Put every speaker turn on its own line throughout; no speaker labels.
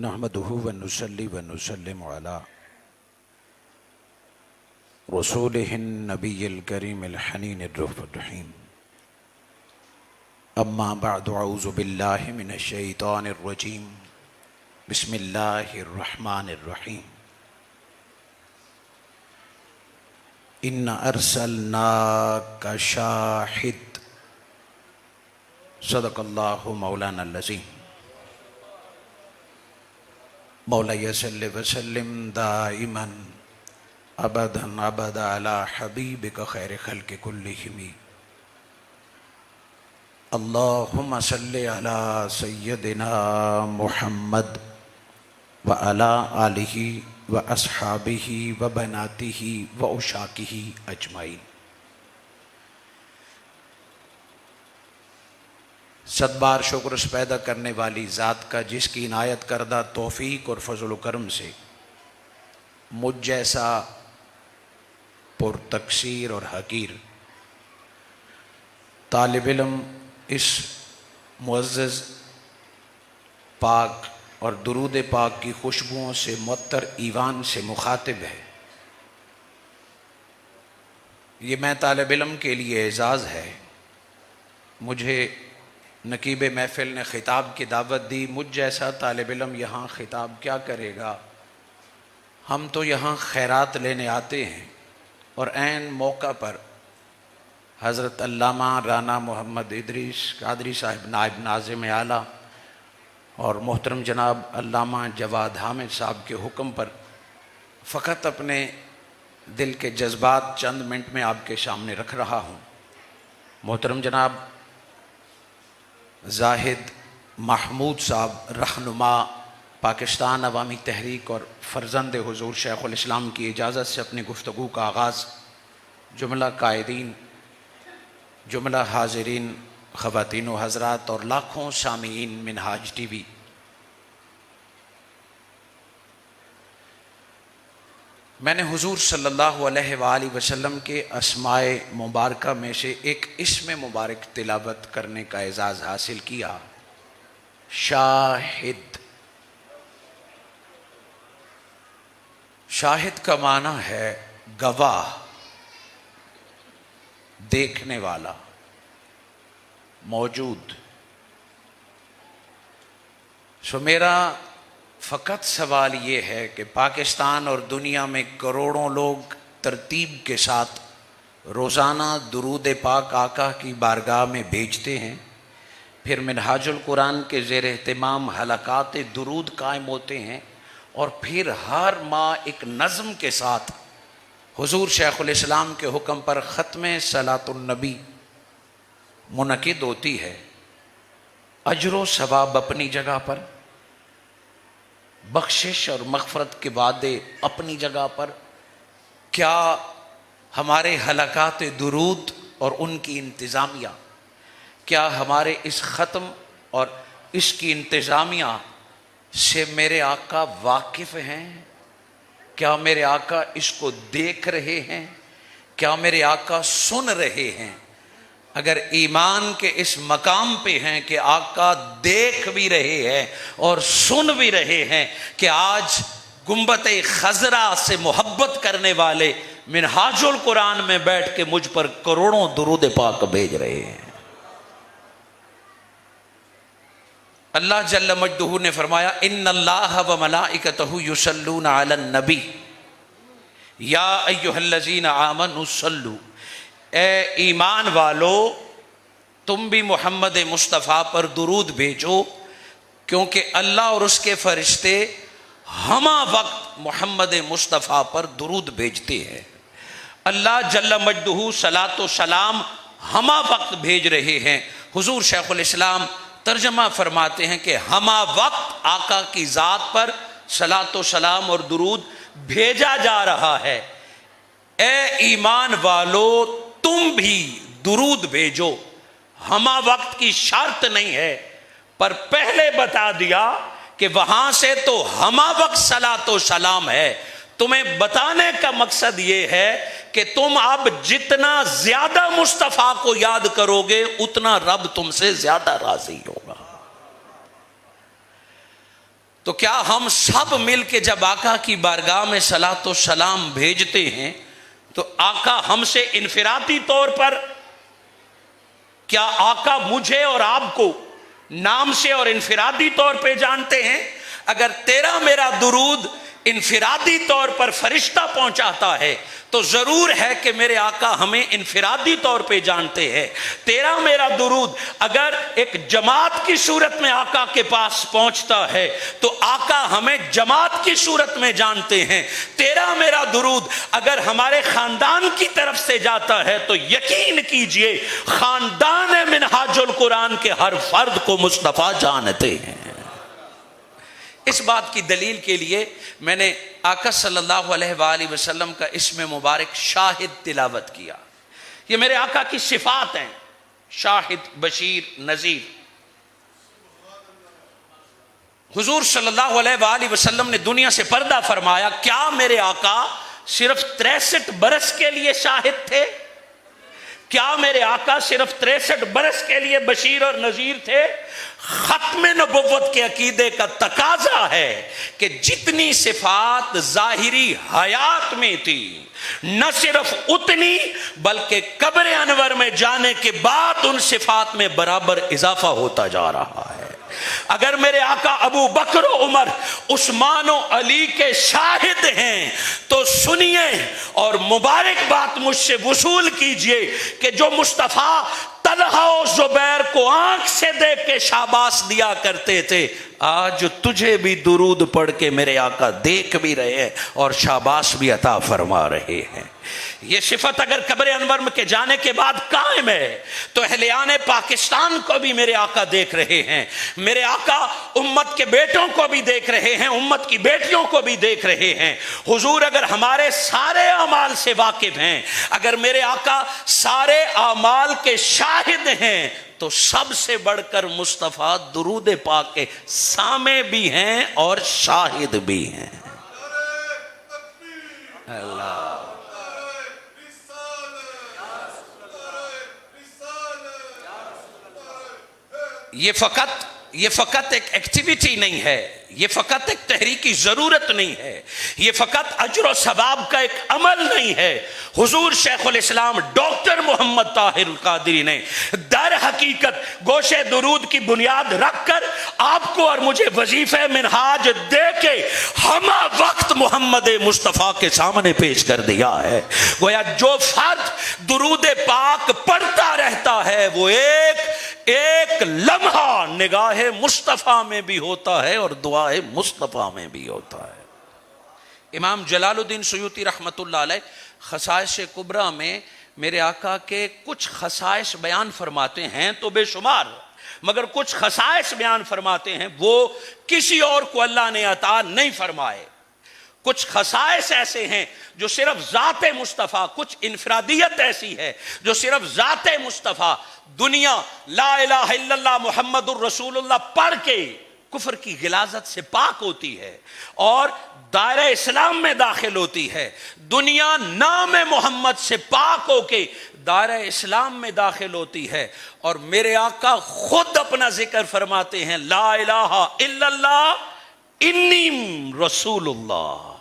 نحمده ونصلي ونسلم على رسوله النبي الكريم الحنين الرؤوف الرحيم. أما بعد، أعوذ بالله من الشيطان الرجيم. بسم الله الرحمن الرحيم. إن أرسلناك شاهد. صدق الله مولانا العظيم. مولاي صل وسلم دائما ابدا ابدا على حبيبك خير خلق كلهم. اللهم صل على سيدنا محمد وعلى آله وأصحابه وبناته وعشاقه أجمعين. صد بار شکر اس پیدا کرنے والی ذات کا جس کی عنایت کردہ توفیق اور فضل و کرم سے مجھ جیسا پر تقصیر اور حقیر طالب علم اس معزز پاک اور درود پاک کی خوشبوؤں سے معطر ایوان سے مخاطب ہے. یہ میں طالب علم کے لیے اعزاز ہے. مجھے نقیب محفل نے خطاب کی دعوت دی. مجھ جیسا طالب علم یہاں خطاب کیا کرے گا؟ ہم تو یہاں خیرات لینے آتے ہیں اور عین موقع پر حضرت علامہ رانا محمد ادریس قادری صاحب نائب ناظم اعلیٰ اور محترم جناب علامہ جواد حامد صاحب کے حکم پر فقط اپنے دل کے جذبات چند منٹ میں آپ کے سامنے رکھ رہا ہوں. محترم جناب زاہد محمود صاحب رہنما پاکستان عوامی تحریک اور فرزند حضور شیخ الاسلام کی اجازت سے اپنی گفتگو کا آغاز جملہ قائدین، جملہ حاضرین خواتین و حضرات اور لاکھوں سامعین منہاج ٹی وی، میں نے حضور صلی اللہ علیہ وآلہ وسلم کے اسماء مبارکہ میں سے ایک اسم مبارک تلاوت کرنے کا اعزاز حاصل کیا. شاہد. شاہد کا معنی ہے گواہ، دیکھنے والا، موجود. میرا فقط سوال یہ ہے کہ پاکستان اور دنیا میں کروڑوں لوگ ترتیب کے ساتھ روزانہ درود پاک آقا کی بارگاہ میں بھیجتے ہیں، پھر منہاج القرآن کے زیر اہتمام حلقات درود قائم ہوتے ہیں، اور پھر ہر ماہ ایک نظم کے ساتھ حضور شیخ الاسلام کے حکم پر ختم صلاۃ النبی منعقد ہوتی ہے. اجر و ثواب اپنی جگہ پر، بخشش اور مغفرت کے وعدے اپنی جگہ پر. کیا ہمارے حلقات درود اور ان کی انتظامیہ، کیا ہمارے اس ختم اور اس کی انتظامیہ سے میرے آقا واقف ہیں؟ کیا میرے آقا اس کو دیکھ رہے ہیں؟ کیا میرے آقا سن رہے ہیں؟ اگر ایمان کے اس مقام پہ ہیں کہ آقا دیکھ بھی رہے ہیں اور سن بھی رہے ہیں کہ آج گنبد خضرا سے محبت کرنے والے منہاج القرآن میں بیٹھ کے مجھ پر کروڑوں درود پاک بھیج رہے ہیں. اللہ جل مجدہ نے فرمایا ان اللہ و ملائکتہ یصلون علی النبی یا ایھا الذین آمنوا صلوا. اے ایمان والو، تم بھی محمد مصطفیٰ پر درود بھیجو، کیونکہ اللہ اور اس کے فرشتے ہمہ وقت محمد مصطفیٰ پر درود بھیجتے ہیں. اللہ جل مجدہ صلاۃ و سلام ہمہ وقت بھیج رہے ہیں. حضور شیخ الاسلام ترجمہ فرماتے ہیں کہ ہمہ وقت آقا کی ذات پر صلاۃ و سلام اور درود بھیجا جا رہا ہے. اے ایمان والو، تم بھی درود بھیجو. ہمہ وقت کی شرط نہیں ہے، پر پہلے بتا دیا کہ وہاں سے تو ہمہ وقت صلاۃ و سلام ہے. تمہیں بتانے کا مقصد یہ ہے کہ تم اب جتنا زیادہ مصطفیٰ کو یاد کرو گے اتنا رب تم سے زیادہ راضی ہوگا. تو کیا ہم سب مل کے جب آقا کی بارگاہ میں صلاۃ و سلام بھیجتے ہیں تو آقا ہم سے انفرادی طور پر، کیا آقا مجھے اور آپ کو نام سے اور انفرادی طور پہ جانتے ہیں؟ اگر تیرا میرا درود انفرادی طور پر فرشتہ پہنچاتا ہے تو ضرور ہے کہ میرے آقا ہمیں انفرادی طور پہ جانتے ہیں۔ تیرا میرا درود اگر ایک جماعت کی صورت میں آقا کے پاس پہنچتا ہے تو آقا ہمیں جماعت کی صورت میں جانتے ہیں۔ تیرا میرا درود اگر ہمارے خاندان کی طرف سے جاتا ہے تو یقین کیجئے خاندان منہاج القرآن کے ہر فرد کو مصطفیٰ جانتے ہیں۔ اس بات کی دلیل کے لیے میں نے آقا صلی اللہ علیہ وآلہ وسلم کا اسم مبارک شاہد تلاوت کیا۔ یہ میرے آقا کی صفات ہیں، شاہد، بشیر، نذیر۔ حضور صلی اللہ علیہ وآلہ وسلم نے دنیا سے پردہ فرمایا، کیا میرے آقا صرف 63 برس کے لیے شاہد تھے؟ کیا میرے آقا صرف 63 برس کے لیے بشیر اور نذیر تھے؟ ختم نبوت کے عقیدے کا تقاضا ہے کہ جتنی صفات ظاہری حیات میں تھی نہ صرف اتنی بلکہ قبر انور میں جانے کے بعد ان صفات میں برابر اضافہ ہوتا جا رہا ہے۔ اگر میرے آقا ابو بکر و عمر، عثمان و علی کے شاہد ہیں تو سنیے اور مبارک بات مجھ سے وصول کیجئے کہ جو مصطفیٰ طلحہ و زبیر کو آنکھ سے دیکھ کے شاباش دیا کرتے تھے، آج تجھے بھی درود پڑھ کے میرے آقا دیکھ بھی رہے ہیں اور شاباش بھی عطا فرما رہے ہیں۔ یہ صفت اگر قبر انور کے جانے کے بعد قائم ہے تو اہلیان پاکستان کو بھی میرے آقا دیکھ رہے ہیں، میرے آقا امت کے بیٹوں کو بھی دیکھ رہے ہیں، امت کی بیٹیوں کو بھی دیکھ رہے ہیں۔ حضور اگر ہمارے سارے اعمال سے واقف ہیں، اگر میرے آقا سارے اعمال کے شاہد ہیں تو سب سے بڑھ کر مصطفیٰ درود پاک کے سامع بھی ہیں اور شاہد بھی ہیں۔ اللہ یہ فقط ایک ایکٹیویٹی نہیں ہے، یہ فقط ایک تحریکی ضرورت نہیں ہے، یہ فقط اجر و ثواب کا ایک عمل نہیں ہے۔ حضور شیخ الاسلام ڈاکٹر محمد طاہر القادری نے در حقیقت گوشے درود کی بنیاد رکھ کر آپ کو اور مجھے وظیفہ منہاج دے کے ہمہ وقت محمد مصطفیٰ کے سامنے پیش کر دیا ہے۔ گویا جو فرد درود پاک پڑھتا رہتا ہے وہ ایک لمحہ نگاہ مصطفیٰ میں بھی ہوتا ہے اور دعا مصطفیٰ میں بھی ہوتا ہے۔ امام جلال الدین سیوطی رحمت اللہ علیہ خصائص کبریٰ میں میرے آقا کے کچھ خصائص بیان فرماتے ہیں تو بے شمار، مگر کچھ خصائص بیان فرماتے ہیں وہ کسی اور کو اللہ نے عطا نہیں فرمائے۔ کچھ خصائص ایسے ہیں جو صرف ذات مصطفیٰ، کچھ انفرادیت ایسی ہے جو صرف ذات مصطفیٰ، دنیا لا الہ الا اللہ محمد الرسول اللہ پڑھ کے کفر کی غلاظت سے پاک ہوتی ہے اور دائرہ اسلام میں داخل ہوتی ہے، دنیا نام محمد سے پاک ہو کے دائرہ اسلام میں داخل ہوتی ہے، اور میرے آقا خود اپنا ذکر فرماتے ہیں، لا الہ الا اللہ انی رسول اللہ۔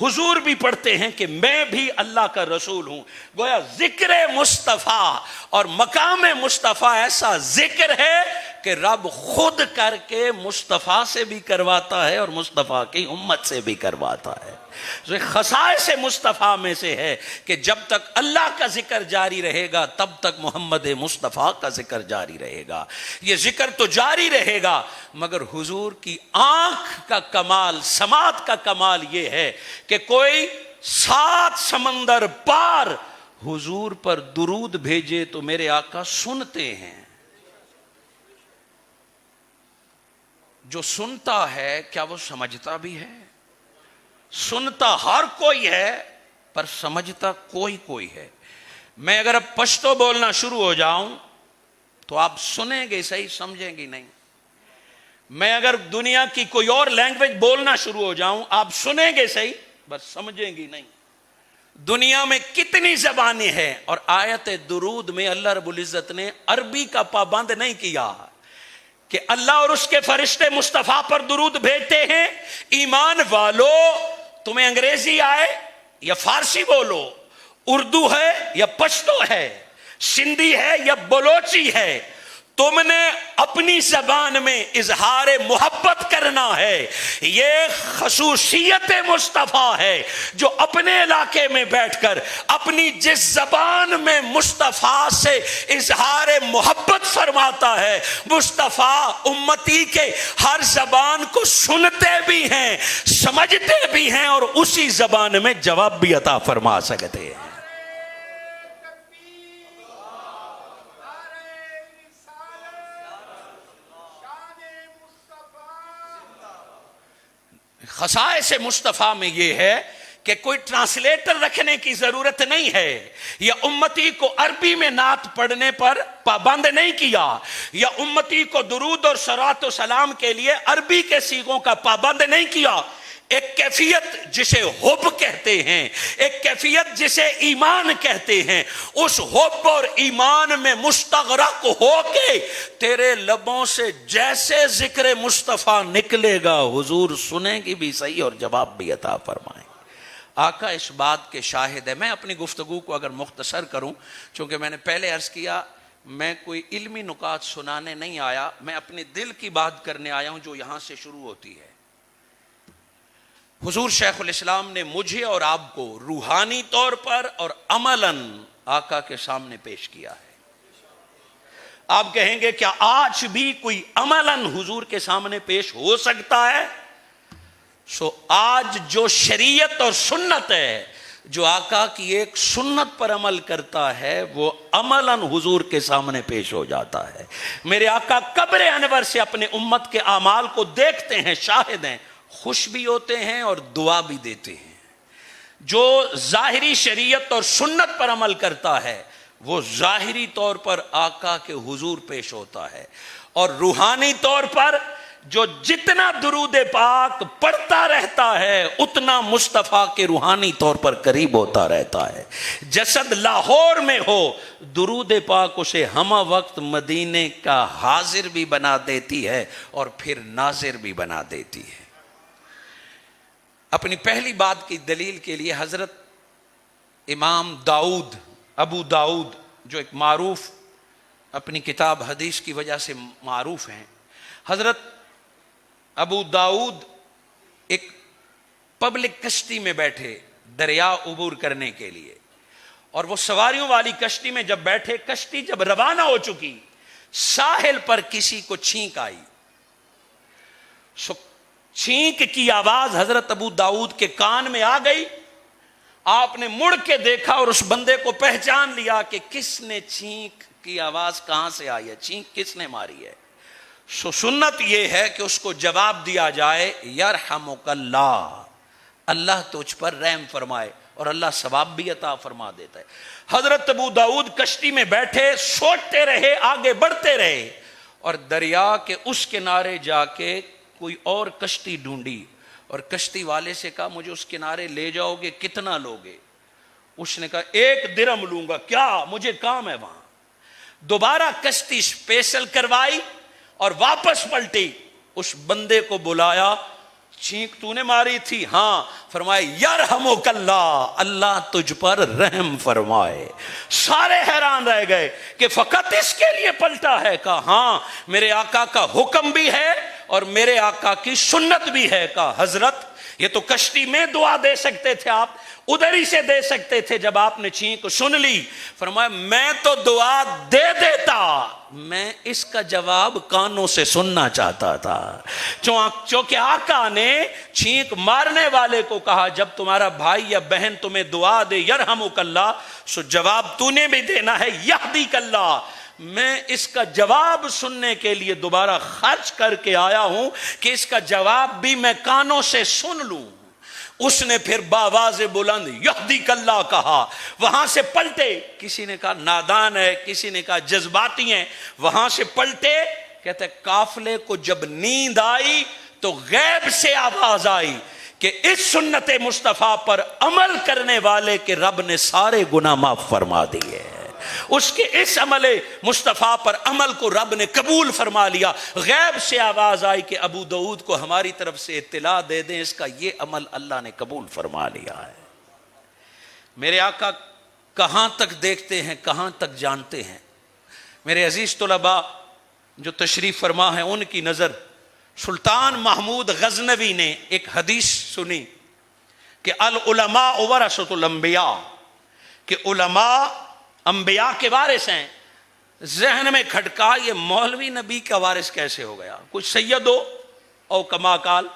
حضور بھی پڑھتے ہیں کہ میں بھی اللہ کا رسول ہوں۔ گویا ذکر مصطفیٰ اور مقام مصطفیٰ ایسا ذکر ہے کہ رب خود کر کے مصطفیٰ سے بھی کرواتا ہے اور مصطفیٰ کی امت سے بھی کرواتا ہے۔ خصائص مصطفیٰ میں سے ہے کہ جب تک اللہ کا ذکر جاری رہے گا تب تک محمد مصطفیٰ کا ذکر جاری رہے گا۔ یہ ذکر تو جاری رہے گا مگر حضور کی آنکھ کا کمال، سماعت کا کمال یہ ہے کہ کوئی 7 سمندر پار حضور پر درود بھیجے تو میرے آقا سنتے ہیں۔ جو سنتا ہے کیا وہ سمجھتا بھی ہے؟ سنتا ہر کوئی ہے پر سمجھتا کوئی ہے۔ میں اگر اب پشتو بولنا شروع ہو جاؤں تو آپ سنیں گے صحیح، سمجھیں گے نہیں۔ میں اگر دنیا کی کوئی اور لینگویج بولنا شروع ہو جاؤں آپ سنیں گے صحیح بس سمجھیں گی نہیں۔ دنیا میں کتنی زبانیں ہیں اور آیت درود میں اللہ رب العزت نے عربی کا پابند نہیں کیا
کہ اللہ اور اس کے فرشتے مصطفیٰ پر درود بھیجتے ہیں، ایمان والو تمہیں انگریزی آئے یا فارسی بولو، اردو ہے یا پشتو ہے، سندھی ہے یا بلوچی ہے، تم نے اپنی زبان میں اظہار محبت کرنا ہے۔ یہ خصوصیت مصطفیٰ ہے جو اپنے علاقے میں بیٹھ کر اپنی جس زبان میں مصطفیٰ سے اظہار محبت فرماتا ہے، مصطفیٰ امتی کے ہر زبان کو سنتے بھی ہیں، سمجھتے بھی ہیں، اور اسی زبان میں جواب بھی عطا فرما سکتے ہیں۔ خصائص مصطفیٰ میں یہ ہے کہ کوئی ٹرانسلیٹر رکھنے کی ضرورت نہیں ہے، یا امتی کو عربی میں نعت پڑھنے پر پابند نہیں کیا، یا امتی کو درود اور صلوات و سلام کے لیے عربی کے صیغوں کا پابند نہیں کیا۔ ایک کیفیت جسے حب کہتے ہیں، ایک کیفیت جسے ایمان کہتے ہیں، اس حب اور ایمان میں مستغرق ہو کے تیرے لبوں سے جیسے ذکر مصطفیٰ نکلے گا، حضور سنیں گی بھی صحیح اور جواب بھی عطا فرمائیں۔ آقا اس بات کے شاہد ہے۔ میں اپنی گفتگو کو اگر مختصر کروں، چونکہ میں نے پہلے عرض کیا میں کوئی علمی نکات سنانے نہیں آیا، میں اپنے دل کی بات کرنے آیا ہوں جو یہاں سے شروع ہوتی ہے۔ حضور شیخ الاسلام نے مجھے اور آپ کو روحانی طور پر اور عملاً آقا کے سامنے پیش کیا ہے۔ آپ کہیں گے کیا آج بھی کوئی عملاً حضور کے سامنے پیش ہو سکتا ہے؟ آج جو شریعت اور سنت ہے، جو آقا کی ایک سنت پر عمل کرتا ہے، وہ عملاً حضور کے سامنے پیش ہو جاتا ہے۔ میرے آقا قبر انور سے اپنے امت کے اعمال کو دیکھتے ہیں، شاہد ہیں، خوش بھی ہوتے ہیں اور دعا بھی دیتے ہیں۔ جو ظاہری شریعت اور سنت پر عمل کرتا ہے وہ ظاہری طور پر آقا کے حضور پیش ہوتا ہے، اور روحانی طور پر جو جتنا درود پاک پڑھتا رہتا ہے اتنا مصطفیٰ کے روحانی طور پر قریب ہوتا رہتا ہے۔ جسد لاہور میں ہو، درود پاک اسے ہمہ وقت مدینے کا حاضر بھی بنا دیتی ہے اور پھر ناظر بھی بنا دیتی ہے۔ اپنی پہلی بات کی دلیل کے لیے حضرت امام داؤد، ابو داؤد، جو ایک معروف اپنی کتاب حدیث کی وجہ سے معروف ہیں، حضرت ابو داؤد ایک پبلک کشتی میں بیٹھے دریا عبور کرنے کے لیے، اور وہ سواریوں والی کشتی میں جب بیٹھے، کشتی جب روانہ ہو چکی، ساحل پر کسی کو چھینک آئی۔ چھینک کی آواز حضرت ابو داؤد کے کان میں آ گئی۔ آپ نے مڑ کے دیکھا اور اس بندے کو پہچان لیا کہ کس نے چھینک کی آواز کہاں سے آئی ہے، چھینک کس نے ماری ہے۔ سنت یہ ہے کہ اس کو جواب دیا جائے یرحمک اللہ، اللہ تجھ پر رحم فرمائے، اور اللہ ثواب بھی عطا فرما دیتا ہے۔ حضرت ابو داؤد کشتی میں بیٹھے سوچتے رہے، آگے بڑھتے رہے، اور دریا کے اس کنارے جا کے کوئی اور کشتی ڈھونڈی، اور کشتی والے سے کہا مجھے اس کنارے لے جاؤ گے، کتنا لوگے؟ اس نے کہا 1 درہم لوں گا، کیا مجھے کام ہے وہاں۔ دوبارہ کشتی اسپیشل کروائی اور واپس پلٹی، اس بندے کو بلایا، چھینک تو نے ماری تھی؟ ہاں۔ فرمائے یرحمک اللہ، اللہ تجھ پر رحم فرمائے۔ سارے حیران رہ گئے کہ فقط اس کے لیے پلٹا ہے؟ کہا ہاں، میرے آقا کا حکم بھی ہے اور میرے آقا کی سنت بھی ہے۔ کہا حضرت یہ تو کشتی میں دعا دے سکتے تھے، آپ ادھر ہی سے دے سکتے تھے جب آپ نے چھینک سن لی۔ فرمایا میں تو دعا دے دیتا، میں اس کا جواب کانوں سے سننا چاہتا تھا۔ چونکہ آقا نے چھینک مارنے والے کو کہا جب تمہارا بھائی یا بہن تمہیں دعا دے یرحمک اللہ، سو جواب تو نے بھی دینا ہے یہدیک اللہ۔ میں اس کا جواب سننے کے لیے دوبارہ خرچ کر کے آیا ہوں کہ اس کا جواب بھی میں کانوں سے سن لوں۔ اس نے پھر باواز بلند یہدیک اللہ کہا، وہاں سے پلٹے۔ کسی نے کہا نادان ہے، کسی نے کہا جذباتی ہیں، وہاں سے پلٹے۔ کہتے قافلے کو جب نیند آئی تو غیب سے آواز آئی کہ اس سنت مصطفیٰ پر عمل کرنے والے کے رب نے سارے گناہ معاف فرما دیے۔ اس کے اس عمل مصطفیٰ پر عمل کو رب نے قبول فرما لیا. غیب سے آواز آئی کہ ابو داؤد کو ہماری طرف سے اطلاع دے دیں اس کا یہ عمل اللہ نے قبول فرما لیا ہے. میرے آقا کہاں تک دیکھتے ہیں, کہاں تک جانتے ہیں. میرے عزیز طلباء جو تشریف فرما ہیں ان کی نظر سلطان محمود غزنوی نے ایک حدیث سنی کہ العلماء ورثۃ الانبیاء, کہ علماء انبیاء کے وارث ہیں. ذہن میں کھٹکا یہ مولوی نبی کا وارث کیسے ہو گیا؟ کوئی سید ہو او کما قال,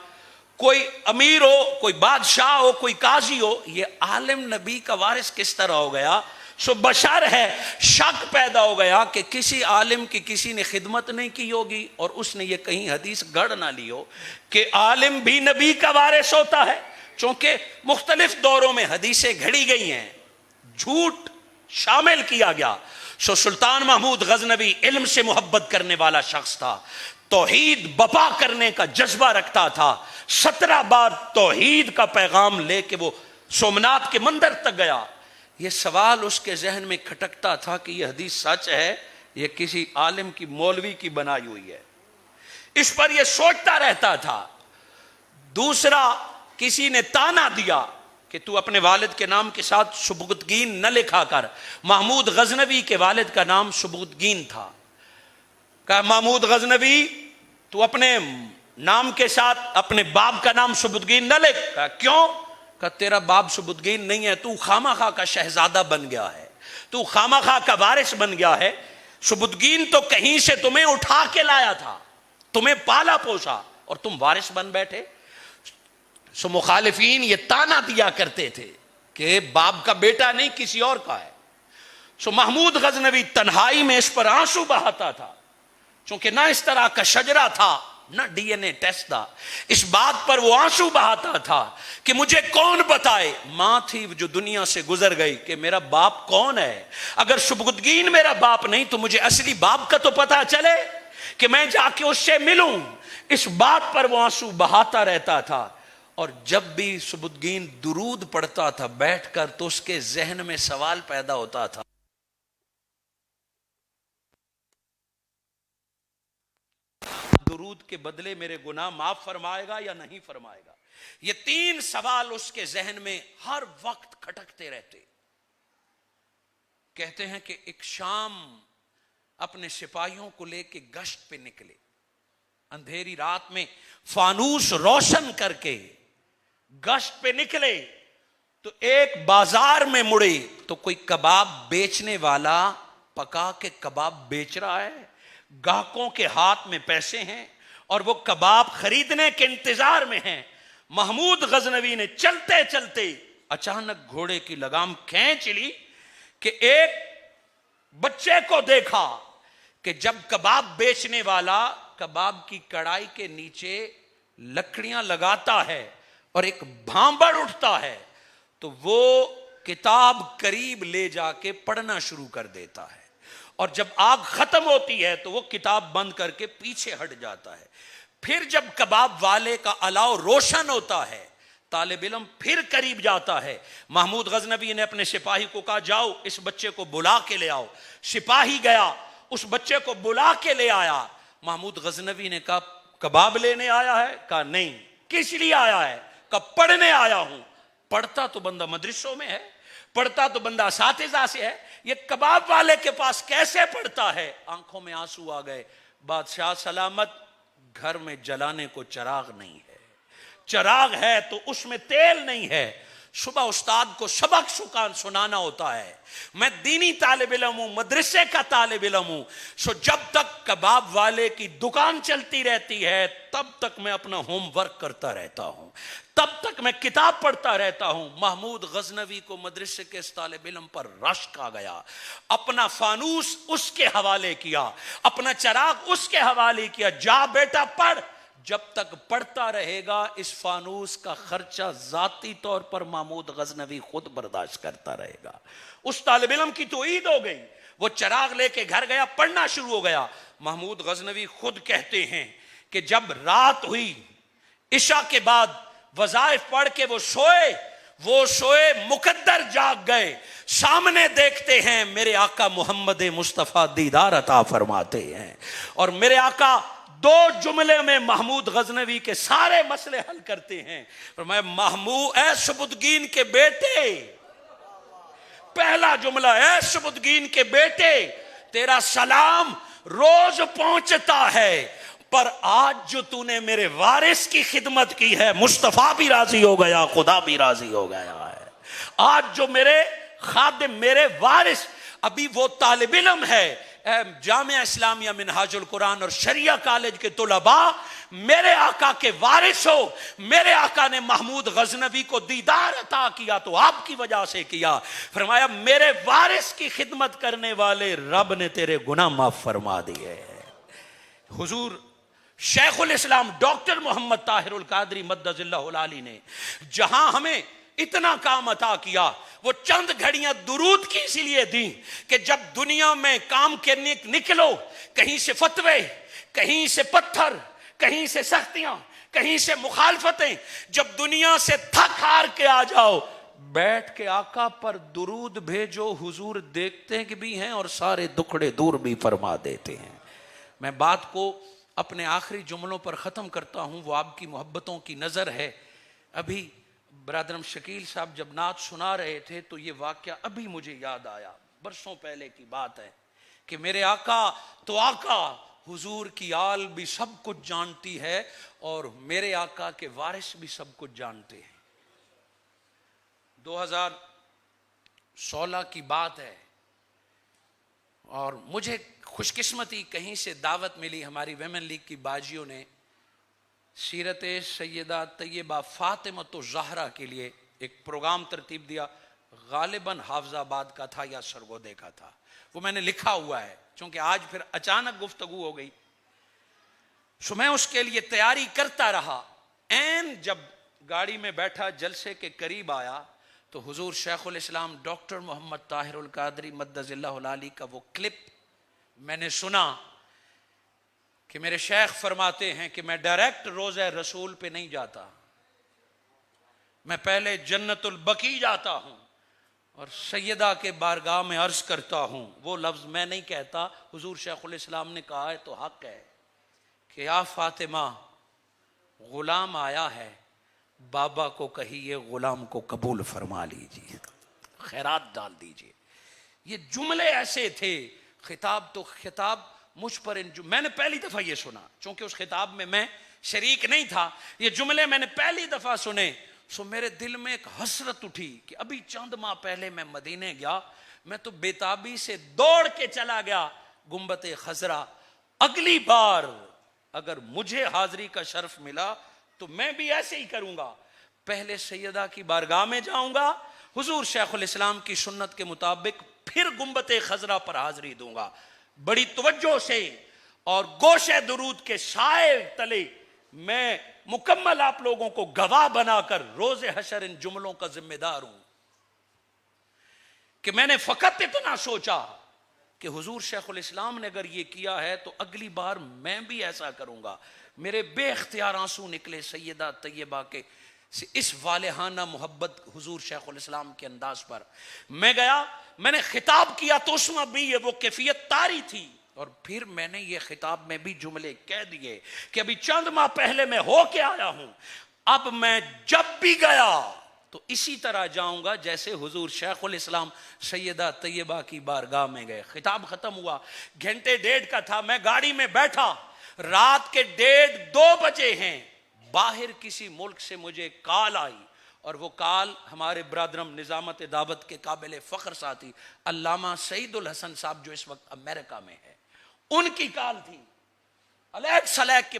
کوئی امیر ہو, کوئی بادشاہ ہو, کوئی قاضی ہو, یہ عالم نبی کا وارث کس طرح ہو گیا؟ سو بشر ہے. شک پیدا ہو گیا کہ کسی عالم کی کسی نے خدمت نہیں کی ہوگی اور اس نے یہ کہیں حدیث گڑھ نہ لی ہو کہ عالم بھی نبی کا وارث ہوتا ہے. چونکہ مختلف دوروں میں حدیثیں گھڑی گئی ہیں, جھوٹ شامل کیا گیا. سو سلطان محمود غزنوی علم سے محبت کرنے والا شخص تھا, توحید بپا کرنے کا جذبہ رکھتا تھا. 17 بار توحید کا پیغام لے کے وہ سومنات کے مندر تک گیا. یہ سوال اس کے ذہن میں کھٹکتا تھا کہ یہ حدیث سچ ہے, یہ کسی عالم کی مولوی کی بنائی ہوئی ہے. اس پر یہ سوچتا رہتا تھا. دوسرا, کسی نے تانا دیا کہ تو اپنے والد کے نام کے ساتھ سبکتگین نہ لکھا کر. محمود غزنوی کے والد کا نام سبکتگین تھا. کہا محمود غزنوی تو اپنے نام کے ساتھ اپنے باپ کا نام سبکتگین نہ لکھ. کہا کیوں؟ کہ تیرا باپ سبکتگین نہیں ہے, تو خامخواہ کا شہزادہ بن گیا ہے, تو خامخواہ کا وارث بن گیا ہے. سبکتگین تو کہیں سے تمہیں اٹھا کے لایا تھا, تمہیں پالا پوسا, اور تم وارث بن بیٹھے. سو مخالفین یہ تانا دیا کرتے تھے کہ باپ کا بیٹا نہیں کسی اور کا ہے. سو محمود غزنوی تنہائی میں اس پر آنسو بہاتا تھا, چونکہ نہ اس طرح کا شجرہ تھا نہ ڈی این اے ٹیسٹ تھا. اس بات پر وہ آنسو بہاتا تھا کہ مجھے کون بتائے. ماں تھی جو دنیا سے گزر گئی کہ میرا باپ کون ہے. اگر سبکتگین میرا باپ نہیں تو مجھے اصلی باپ کا تو پتا چلے کہ میں جا کے اس سے ملوں. اس بات پر وہ آنسو بہاتا رہتا تھا. اور جب بھی سبکتگین درود پڑھتا تھا بیٹھ کر تو اس کے ذہن میں سوال پیدا ہوتا تھا, درود کے بدلے میرے گناہ معاف فرمائے گا یا نہیں فرمائے گا. یہ 3 سوال اس کے ذہن میں ہر وقت کھٹکتے رہتے. کہتے ہیں کہ ایک شام اپنے سپاہیوں کو لے کے گشت پہ نکلے. اندھیری رات میں فانوس روشن کر کے گشت پہ نکلے تو ایک بازار میں مڑے تو کوئی کباب بیچنے والا پکا کے کباب بیچ رہا ہے. گاہکوں کے ہاتھ میں پیسے ہیں اور وہ کباب خریدنے کے انتظار میں ہیں. محمود غزنوی نے چلتے چلتے اچانک گھوڑے کی لگام کھینچ لی کہ ایک بچے کو دیکھا کہ جب کباب بیچنے والا کباب کی کڑائی کے نیچے لکڑیاں لگاتا ہے اور ایک بھانبڑ اٹھتا ہے تو وہ کتاب قریب لے جا کے پڑھنا شروع کر دیتا ہے. اور جب آگ ختم ہوتی ہے تو وہ کتاب بند کر کے پیچھے ہٹ جاتا ہے. پھر جب کباب والے کا الاؤ روشن ہوتا ہے طالب علم پھر قریب جاتا ہے. محمود غزنوی نے اپنے سپاہی کو کہا جاؤ اس بچے کو بلا کے لے آؤ. سپاہی گیا, اس بچے کو بلا کے لے آیا. محمود غزنوی نے کہا کباب لینے آیا ہے؟ کہا نہیں. کس لیے آیا ہے؟ کہا پڑھنے آیا ہوں. پڑھتا تو بندہ مدرسوں میں ہے, پڑھتا تو بندہ اساتذہ سے ہے, یہ کباب والے کے پاس کیسے پڑھتا ہے؟ آنکھوں میں آنسو آ گئے. بادشاہ سلامت, گھر میں جلانے کو چراغ نہیں ہے, چراغ ہے تو اس میں تیل نہیں ہے. صبح استاد کو سبق سنانا ہوتا ہے. میں دینی طالب علم ہوں, مدرسے کا طالب علم ہوں. سو جب تک کباب والے کی دکان چلتی رہتی ہے تب تک میں اپنا ہوم ورک کرتا رہتا ہوں, تب تک میں کتاب پڑھتا رہتا ہوں. محمود غزنوی کو مدرسے کے اس طالب علم پر رشک آ گیا. اپنا فانوس اس کے حوالے کیا, اپنا چراغ اس کے حوالے کیا. جا بیٹا پڑھ, جب تک پڑھتا رہے گا اس فانوس کا خرچہ ذاتی طور پر محمود غزنوی خود برداشت کرتا رہے گا. اس طالب علم کی تو عید ہو گئی, وہ چراغ لے کے گھر گیا, پڑھنا شروع ہو گیا. محمود غزنوی خود کہتے ہیں کہ جب رات ہوئی عشاء کے بعد وظائف پڑھ کے وہ سوئے, وہ سوئے مقدر جاگ گئے، سامنے دیکھتے ہیں میرے آقا محمد مصطفیٰ دیدار عطا فرماتے ہیں، اور میرے آقا دو جملے میں محمود غزنوی کے سارے مسئلے حل کرتے ہیں۔ فرمایا محمود اے سبکدگین کے بیٹے، پہلا جملہ اے سبکدگین کے بیٹے، تیرا سلام روز پہنچتا ہے، پر آج جو تو نے میرے وارث کی خدمت کی ہے، مصطفیٰ بھی راضی ہو گیا، خدا بھی راضی ہو گیا ہے۔ آج جو میرے خادم، میرے وارث، ابھی وہ طالب علم ہے، جامعہ اسلامیہ منہاج القرآن اور شریعہ کالج کے طلباء میرے آقا کے وارث ہو، میرے آقا نے محمود غزنوی کو دیدار عطا کیا تو آپ کی وجہ سے کیا۔ فرمایا میرے وارث کی خدمت کرنے والے رب نے تیرے گناہ معاف فرما دیے۔ حضور شیخ الاسلام ڈاکٹر محمد طاہر القادری مدد اللہ العالی نے جہاں ہمیں اتنا کام عطا کیا، وہ چند گھڑیاں درود کی اسی لیے دیں کہ جب دنیا میں کام کے نکلو، کہیں سے فتوے، کہیں سے پتھر، کہیں سے سختیاں، کہیں سے مخالفتیں، جب دنیا سے تھک ہار کے آ جاؤ، بیٹھ کے آقا پر درود بھیجو، حضور دیکھتے بھی ہیں اور سارے دکھڑے دور بھی فرما دیتے ہیں۔ میں بات کو اپنے آخری جملوں پر ختم کرتا ہوں، وہ آپ کی محبتوں کی نظر ہے۔ ابھی برادرم شکیل صاحب جب نعت سنا رہے تھے تو یہ واقعہ ابھی مجھے یاد آیا، برسوں پہلے کی بات ہے کہ میرے آقا تو آقا، حضور کی آل بھی سب کچھ جانتی ہے اور میرے آقا کے وارث بھی سب کچھ جانتے ہیں۔ 2016 کی بات ہے اور مجھے خوش قسمتی کہیں سے دعوت ملی، ہماری ویمن لیگ کی باجیوں نے سیرت سیدہ طیبہ فاطمۃ الزہرا کے لیے ایک پروگرام ترتیب دیا، غالباً حافظ آباد کا تھا یا سرگودے کا تھا، وہ میں نے لکھا ہوا ہے چونکہ آج پھر اچانک گفتگو ہو گئی، سو میں اس کے لیے تیاری کرتا رہا۔ این جب گاڑی میں بیٹھا جلسے کے قریب آیا تو حضور شیخ الاسلام ڈاکٹر محمد طاہر القادری مدد اللہ العالی کا وہ کلپ میں نے سنا کہ میرے شیخ فرماتے ہیں کہ میں ڈائریکٹ روضہ رسول پہ نہیں جاتا، میں پہلے جنت البقیع جاتا ہوں اور سیدہ کے بارگاہ میں عرض کرتا ہوں، وہ لفظ میں نہیں کہتا، حضور شیخ الاسلام نے کہا ہے تو حق ہے کہ یا فاطمہ غلام آیا ہے، بابا کو کہیے غلام کو قبول فرما لیجیے، خیرات ڈال دیجیے۔ یہ جملے ایسے تھے، خطاب تو خطاب مجھ پر میں نے پہلی دفعہ یہ سنا، چونکہ اس خطاب میں شریک نہیں تھا، یہ جملے میں نے پہلی دفعہ سنے، سو میرے دل میں ایک حسرت اٹھی کہ ابھی چند ماہ پہلے میں مدینے گیا، میں تو بیتابی سے دوڑ کے چلا گیا گنبد خضرا، اگلی بار اگر مجھے حاضری کا شرف ملا تو میں بھی ایسے ہی کروں گا، پہلے سیدہ کی بارگاہ میں جاؤں گا، حضور شیخ الاسلام کی سنت کے مطابق پھر گنبد خضرا پر حاضری دوں گا، بڑی توجہ سے اور گوشے درود کے سائے تلے میں مکمل آپ لوگوں کو گواہ بنا کر روز حشر ان جملوں کا ذمہ دار ہوں کہ میں نے فقط اتنا سوچا کہ حضور شیخ الاسلام نے اگر یہ کیا ہے تو اگلی بار میں بھی ایسا کروں گا۔ میرے بے اختیار آنسو نکلے سیدہ طیبہ کے اس والہانہ محبت حضور شیخ الاسلام کے انداز پر۔ میں گیا، میں نے خطاب کیا تو اس میں بھی یہ وہ کیفیت طاری تھی، اور پھر میں نے یہ خطاب میں بھی جملے کہہ دیے کہ ابھی چند ماہ پہلے میں ہو کے آیا ہوں، اب میں جب بھی گیا تو اسی طرح جاؤں گا جیسے حضور شیخ الاسلام سیدہ طیبہ کی بارگاہ میں گئے۔ خطاب ختم ہوا، گھنٹے ڈیڑھ کا تھا، میں گاڑی میں بیٹھا، رات کے 1:30-2 بجے ہیں، باہر کسی ملک سے مجھے کال آئی، اور وہ کال ہمارے برادرم نظامت دعوت کے قابل فخر ساتھی علامہ سعید الحسن صاحب جو اس وقت امریکہ میں ہے، ان کی کال تھی۔ علیک سلیک کے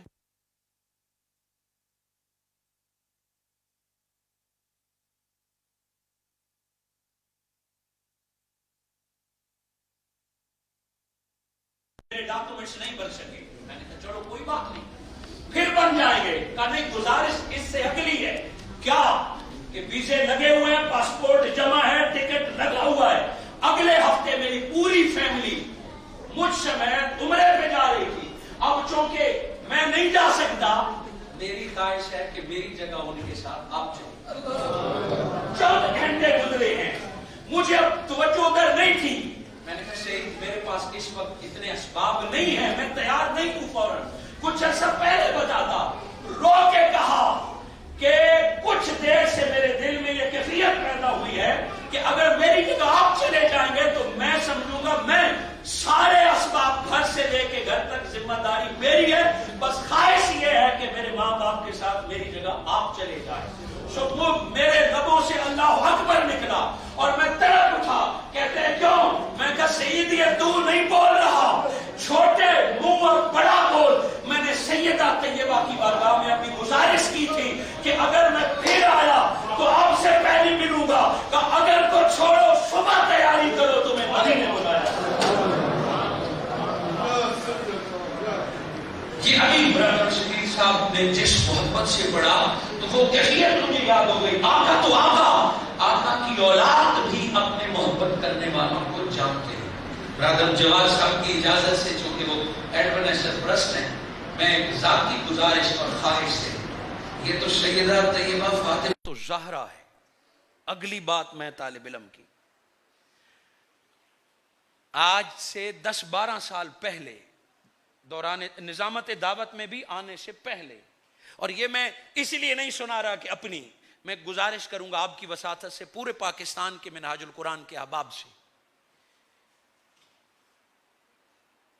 ڈاکومنٹس نہیں بن سکے، میں نے کہا چلو کوئی بات نہیں، پھر بن جائیں گے۔ کہا نہیں، گزارش اس سے اگلی ہے، کیا کہ ویزے لگے ہوئے ہیں، پاسپورٹ جمع ہے، ٹکٹ لگا ہوا ہے، اگلے ہفتے میری پوری فیملی مجھ سمیت عمرے پہ جا رہی تھی، اب چونکہ میں نہیں جا سکتا، میری خواہش ہے کہ میری جگہ ان کے ساتھ آپ چلیں۔ چند گھنٹے گزرے ہیں، مجھے اب توجہ ادھر نہیں تھی. میں نے کہا سید میرے پاس اس وقت اتنے اسباب نہیں ہیں، میں تیار نہیں ہوں فوراً. کچھ عرصہ پہلے بتاتا. رو کے کہا کہ کچھ دیر سے میرے دل میں یہ کیفیت پیدا ہوئی ہے کہ اگر میری جگہ آپ چلے جائیں گے تو میں سمجھوں گا میں سارے اسباب گھر سے لے کے گھر تک ذمہ داری میری ہے، بس خواہش یہ ہے کہ میرے ماں باپ کے ساتھ میری جگہ آپ چلے جائیں. وہ میرے لبوں سے اللہ اکبر نکلا اور میں تڑپ اٹھا. کہتے ہیں کیوں؟ میں کہا سید یہ تو نہیں بول رہا، چھوٹے منہ اور بڑا بول. میں نے سیدہ طیبہ کی بارگاہ میں اپنی گزارش کی تھی کہ اگر میں پھر آیا تو آپ سے پہلے ملوں گا، کہ اگر کو چھوڑو صبح تیاری کرو تو میں مدینے بلایا. یہ علی برادر شہید صاحب نے جس محبت سے پڑھا تو وہ کیفیت مجھے یاد ہو گئی. آقا تو آقا کی اولاد بھی اپنے محبت کرنے والوں کو جانتے ہیں. برادر جواد صاحب کی اجازت سے، چونکہ وہ ایڈمن سرپرست ہیں، میں ایک ذاتی گزارش اور خواہش سے، یہ تو سیدہ طیبہ فاطمہ تو زہرا ہے. اگلی بات میں طالب علم کی، آج سے 10-12 سال پہلے دوران نظامت دعوت میں بھی آنے سے پہلے، اور یہ میں اس لیے نہیں سنا رہا کہ اپنی، میں گزارش کروں گا آپ کی وساطت سے پورے پاکستان کے منہاج القرآن کے احباب سے.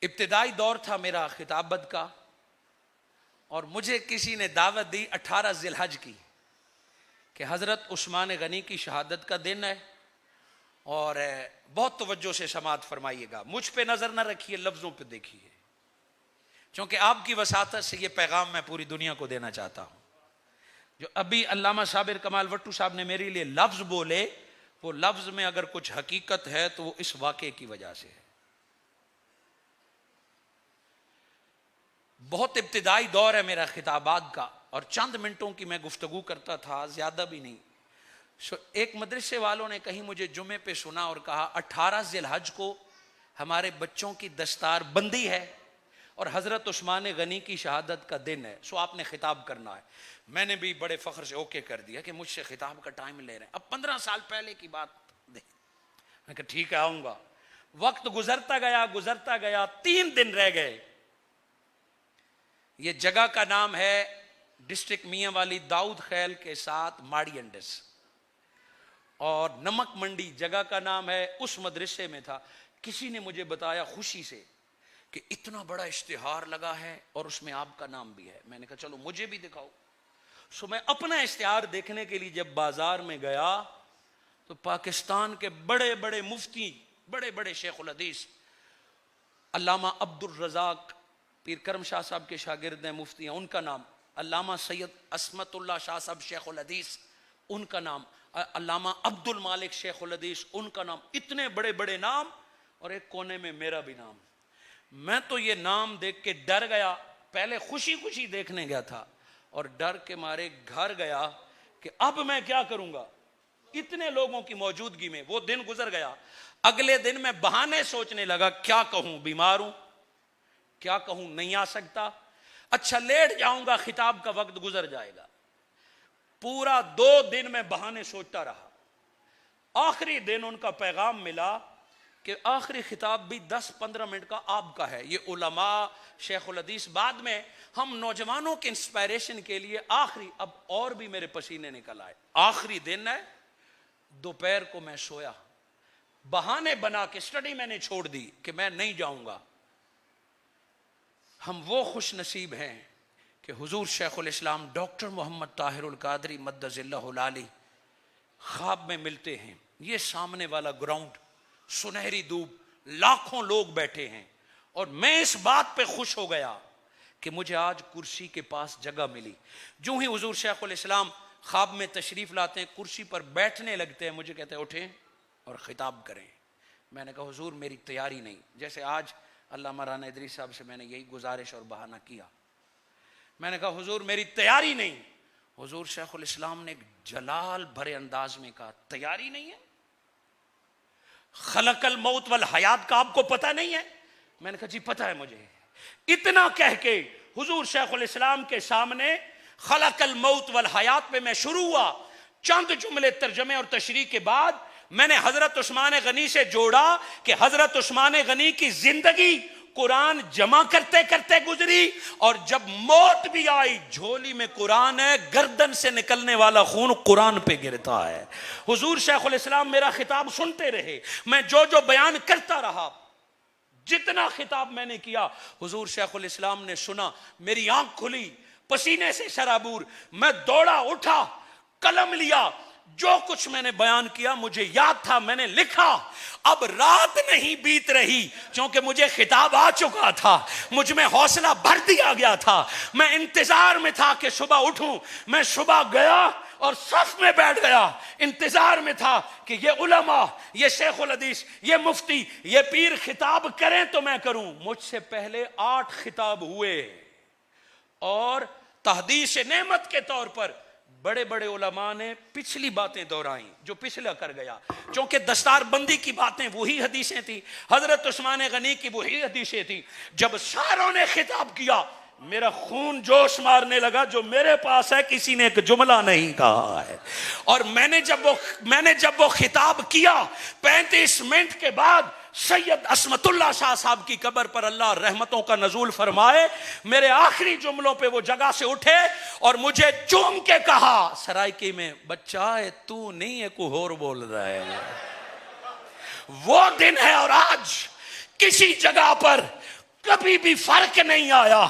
ابتدائی دور تھا میرا خطابت کا، اور مجھے کسی نے دعوت دی 18 ذی الحج کی کہ حضرت عثمان غنی کی شہادت کا دن ہے، اور بہت توجہ سے سماعت فرمائیے گا. مجھ پہ نظر نہ رکھیے، لفظوں پہ دیکھیے، چونکہ آپ کی وساطت سے یہ پیغام میں پوری دنیا کو دینا چاہتا ہوں. جو ابھی علامہ صابر کمال وٹو صاحب نے میرے لیے لفظ بولے، وہ لفظ میں اگر کچھ حقیقت ہے تو وہ اس واقعے کی وجہ سے ہے. بہت ابتدائی دور ہے میرا خطابات کا، اور چند منٹوں کی میں گفتگو کرتا تھا، زیادہ بھی نہیں. ایک مدرسے والوں نے کہیں مجھے جمعے پہ سنا اور کہا 18 ذی الحج کو ہمارے بچوں کی دستار بندی ہے اور حضرت عثمان غنی کی شہادت کا دن ہے، سو آپ نے خطاب کرنا ہے. میں نے بھی بڑے فخر سے اوکے کر دیا کہ مجھ سے خطاب کا ٹائم لے رہے ہیں. اب 15 سال پہلے کی بات میں نے کہا ٹھیک ہے آؤں گا. وقت گزرتا گیا 3 دن رہ گئے. یہ جگہ کا نام ہے ڈسٹرکٹ میاں والی داؤد خیل کے ساتھ ماڑی انڈس، اور نمک منڈی جگہ کا نام ہے. اس مدرسے میں تھا. کسی نے مجھے بتایا خوشی سے کہ اتنا بڑا اشتہار لگا ہے اور اس میں آپ کا نام بھی ہے. میں نے کہا چلو مجھے بھی دکھاؤ. سو میں اپنا اشتہار دیکھنے کے لیے جب بازار میں گیا تو پاکستان کے بڑے بڑے مفتی، بڑے بڑے شیخ الحدیث، علامہ عبد الرزاق پیر کرم شاہ صاحب کے شاگرد ہیں، مفتی ہیں، ان کا نام، علامہ سید عصمت اللہ شاہ صاحب شیخ الحدیث، ان کا نام، علامہ عبد المالک شیخ الحدیث، ان کا نام. اتنے بڑے بڑے نام، اور ایک کونے میں میرا بھی نام. میں تو یہ نام دیکھ کے ڈر گیا. پہلے خوشی خوشی دیکھنے گیا تھا اور ڈر کے مارے گھر گیا کہ اب میں کیا کروں گا اتنے لوگوں کی موجودگی میں. وہ دن گزر گیا. اگلے دن میں بہانے سوچنے لگا، کیا کہوں بیمار ہوں، کیا کہوں نہیں آ سکتا، اچھا لیٹ جاؤں گا، خطاب کا وقت گزر جائے گا. پورا 2 دن میں بہانے سوچتا رہا. آخری دن ان کا پیغام ملا کہ آخری خطاب بھی 10-15 منٹ کا آپ کا ہے. یہ علماء شیخ الحدیث، بعد میں ہم نوجوانوں کے انسپائریشن کے لیے آخری، اب اور بھی میرے پسینے نکل آئے. آخری دن ہے. دوپہر کو میں سویا، بہانے بنا کے اسٹڈی میں نے چھوڑ دی کہ میں نہیں جاؤں گا. ہم وہ خوش نصیب ہیں کہ حضور شیخ الاسلام ڈاکٹر محمد طاہر القادری مدظ اللہ العالی خواب میں ملتے ہیں. یہ سامنے والا گراؤنڈ، سنہری دھوپ، لاکھوں لوگ بیٹھے ہیں، اور میں اس بات پہ خوش ہو گیا کہ مجھے آج کرسی کے پاس جگہ ملی. جو ہی حضور شیخ الاسلام خواب میں تشریف لاتے ہیں، کرسی پر بیٹھنے لگتے ہیں، مجھے کہتے ہیں اٹھیں اور خطاب کریں. میں نے کہا حضور میری تیاری نہیں. جیسے آج علامہ رانا ادریس صاحب سے میں نے یہی گزارش اور بہانہ کیا. میں نے کہا حضور میری تیاری نہیں. حضور شیخ الاسلام نے ایک جلال بھرے انداز میں کہا تیاری نہیں ہے؟ خلق الموت والحیات کا آپ کو پتہ نہیں ہے؟ میں نے کہا جی پتہ ہے مجھے. اتنا کہہ کے حضور شیخ الاسلام کے سامنے خلق الموت والحیات پہ میں شروع ہوا. چند جملے ترجمے اور تشریح کے بعد میں نے حضرت عثمان غنی سے جوڑا کہ حضرت عثمان غنی کی زندگی قرآن جمع کرتے کرتے گزری، اور جب موت بھی آئی جھولی میں قرآن ہے، گردن سے نکلنے والا خون قرآن پہ گرتا ہے۔ حضور شیخ الاسلام میرا خطاب سنتے رہے، میں جو بیان کرتا رہا، جتنا خطاب میں نے کیا حضور شیخ الاسلام نے سنا، میری آنکھ کھلی، پسینے سے سرابور، میں دوڑا اٹھا، قلم لیا، جو کچھ میں نے بیان کیا مجھے یاد تھا، میں نے لکھا۔ اب رات نہیں بیت رہی کیونکہ مجھے خطاب آ چکا تھا، مجھ میں حوصلہ بھر دیا گیا تھا، میں انتظار میں تھا کہ صبح اٹھوں۔ میں صبح گیا اور صف میں بیٹھ گیا، انتظار میں تھا کہ یہ علماء، یہ شیخ الحدیث، یہ مفتی، یہ پیر خطاب کریں تو میں کروں۔ مجھ سے پہلے 8 خطاب ہوئے، اور تحدیث نعمت کے طور پر بڑے بڑے علماء نے پچھلی باتیں دہرائیں جو پچھلا کر گیا، چونکہ دستار بندی کی باتیں وہی حدیثیں تھیں، حضرت عثمان غنی کی وہی حدیثیں تھیں۔ جب ساروں نے خطاب کیا میرا خون جوش مارنے لگا، جو میرے پاس ہے کسی نے ایک جملہ نہیں کہا ہے۔ اور میں نے جب وہ خطاب کیا 35 منٹ کے بعد سید عصمت اللہ شاہ صاحب کی قبر پر اللہ رحمتوں کا نزول فرمائے، میرے آخری جملوں پہ وہ جگہ سے اٹھے اور مجھے چوم کے کہا، سرائکی میں، بچہ ہے تو نہیں ہے، کوئی اور بول رہا ہے۔ وہ دن ہے اور آج کسی جگہ پر کبھی بھی فرق نہیں آیا۔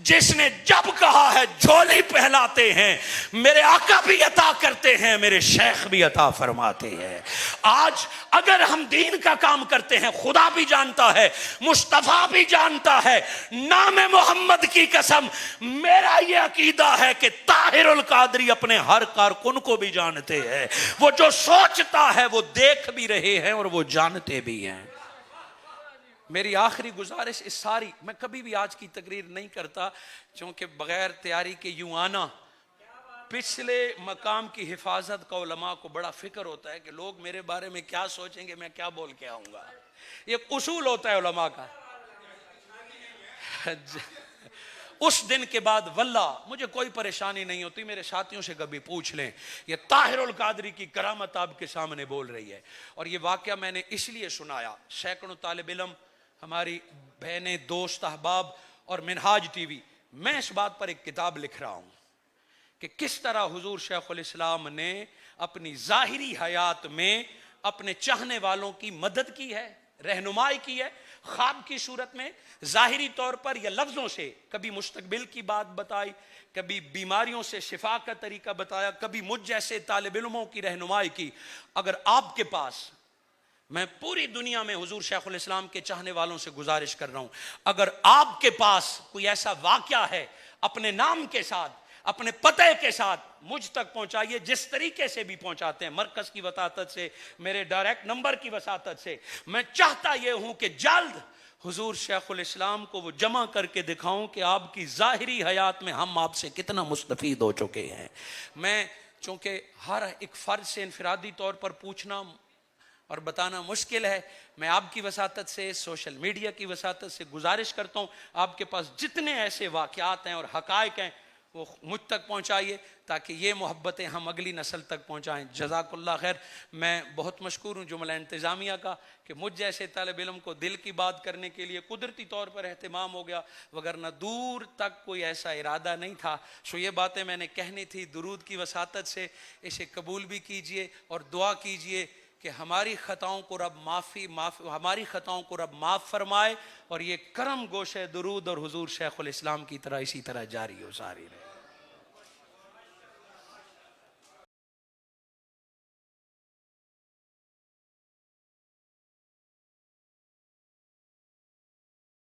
جس نے جب کہا ہے جھولی پہلاتے ہیں، میرے آقا بھی عطا کرتے ہیں، میرے شیخ بھی عطا فرماتے ہیں۔ آج اگر ہم دین کا کام کرتے ہیں، خدا بھی جانتا ہے، مصطفیٰ بھی جانتا ہے، نام محمد کی قسم میرا یہ عقیدہ ہے کہ طاہر القادری اپنے ہر کارکن کو بھی جانتے ہیں، وہ جو سوچتا ہے وہ دیکھ بھی رہے ہیں اور وہ جانتے بھی ہیں۔ میری آخری گزارش اس ساری، میں کبھی بھی آج کی تقریر نہیں کرتا چونکہ بغیر تیاری کے یوں آنا، پچھلے مقام کی حفاظت کا علماء کو بڑا فکر ہوتا ہے کہ لوگ میرے بارے میں کیا سوچیں گے، میں کیا بول کے آؤں گا، یہ اصول ہوتا ہے علماء کا۔ اس دن کے بعد واللہ مجھے کوئی پریشانی نہیں ہوتی، میرے ساتھیوں سے کبھی پوچھ لیں، یہ طاہر القادری کی کرامت آپ کے سامنے بول رہی ہے۔ اور یہ واقعہ میں نے اس لیے سنایا، سینکڑوں طالب علم، ہماری بہنیں، دوست، احباب اور منہاج ٹی وی، میں اس بات پر ایک کتاب لکھ رہا ہوں کہ کس طرح حضور شیخ الاسلام نے اپنی ظاہری حیات میں اپنے چاہنے والوں کی مدد کی ہے، رہنمائی کی ہے، خواب کی صورت میں، ظاہری طور پر یا لفظوں سے، کبھی مستقبل کی بات بتائی، کبھی بیماریوں سے شفا کا طریقہ بتایا، کبھی مجھ جیسے طالب علموں کی رہنمائی کی۔ اگر آپ کے پاس، میں پوری دنیا میں حضور شیخ الاسلام کے چاہنے والوں سے گزارش کر رہا ہوں، اگر آپ کے پاس کوئی ایسا واقعہ ہے اپنے نام کے ساتھ، اپنے پتے کے ساتھ، مجھ تک پہنچائیے، جس طریقے سے بھی پہنچاتے ہیں، مرکز کی وساطت سے، میرے ڈائریکٹ نمبر کی وساطت سے۔ میں چاہتا یہ ہوں کہ جلد حضور شیخ الاسلام کو وہ جمع کر کے دکھاؤں کہ آپ کی ظاہری حیات میں ہم آپ سے کتنا مستفید ہو چکے ہیں۔ میں چونکہ ہر ایک فرد سے انفرادی طور پر پوچھنا اور بتانا مشکل ہے، میں آپ کی وساطت سے، سوشل میڈیا کی وساطت سے گزارش کرتا ہوں، آپ کے پاس جتنے ایسے واقعات ہیں اور حقائق ہیں وہ مجھ تک پہنچائیے تاکہ یہ محبتیں ہم اگلی نسل تک پہنچائیں۔ جزاک اللہ خیر۔ میں بہت مشکور ہوں جملہ انتظامیہ کا کہ مجھ جیسے طالب علم کو دل کی بات کرنے کے لیے قدرتی طور پر اہتمام ہو گیا، وگرنہ دور تک کوئی ایسا ارادہ نہیں تھا۔ سو یہ باتیں میں نے کہنی تھی، درود کی وساطت سے اسے قبول بھی کیجئے اور دعا کیجئے کہ ہماری خطاؤں کو رب معاف فرمائے اور یہ کرم گوش درود اور حضور شیخ الاسلام کی طرح اسی طرح جاری و ساری رہے۔